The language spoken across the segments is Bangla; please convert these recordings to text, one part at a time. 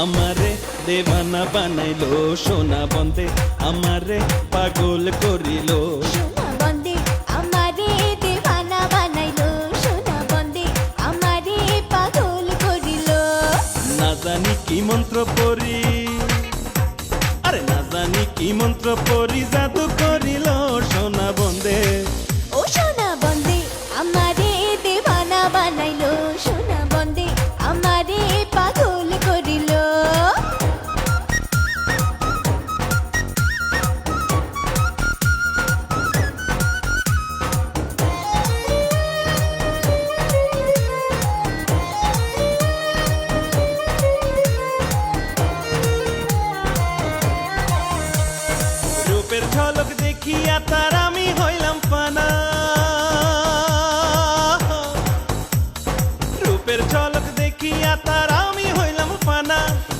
আমারে দেবানা বানাইলো, সোনা বন্দে আমারে পাগল করিল। সোনা বন্দে আমারে দেওয়ানা বানাইলো, সোনা বন্দে আমারে পাগল করিল। না জানি কি মন্ত্র পড়ি, আরে না জানি কি মন্ত্র পড়ি জাদু করিল সোনা বন্দে। ও সোনা বন্দে আমারে দেওয়ানা বানাইলো, সোনা বন্দে আমারে পাগল করিল। রূপের ঝলক দেখিয়া তার আমি হইলাম ফানা, রূপের ঝলক দেখিয়া তার আমি হইলাম ফানা।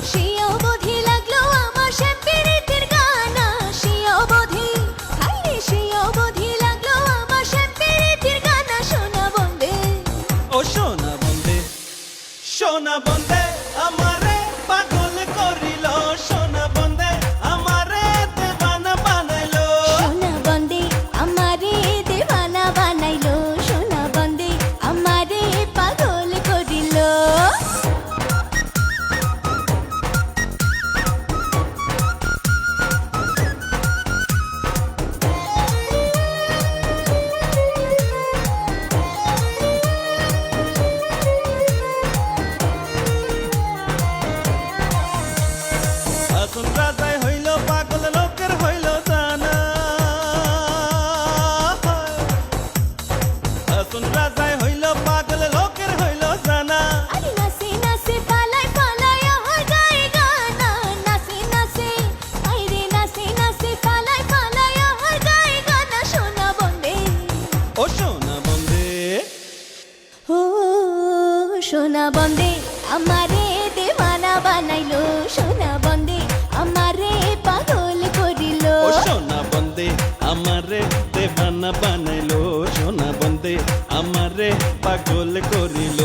সে অবধি লাগলো আমার সে পীড়িতের গানা, সে অবধি হাইরে সে অবধি লাগলো আমার সে পীড়িতের গানা। সোনা বন্দে ও সোনা বন্দে, সোনা বন্দে আমারে পাগল করিল, সোনা বন্দে আমারে দেবানা বানাইলো। সোনা বন্দে আমারে দেওয়ানা বানাইলো, সোনা বন্দে আমারে পাগল করিল। আসুন রাজায় হইল পাগল লোকের হইল জানা, আসুন রাজায় হইল পাগল লোকের হইল জানা। আরে নাচে নাচে পালাই পালাই আমার গায়ে গানা, নাচে নাচে আইরে নাচে নাচে পালাই পালাই আমার গায়ে গানা। সোনা বন্দে ও সোনা বন্দে, ও সোনা বন্দে আমারে দেওয়ানা বানাইলো, সোনা বন্দে আমারে পাগল করিল। ও সোনা বন্দে আমারে দেবানা বানাইলো, সোনা বন্দে আমারে পাগল করিল।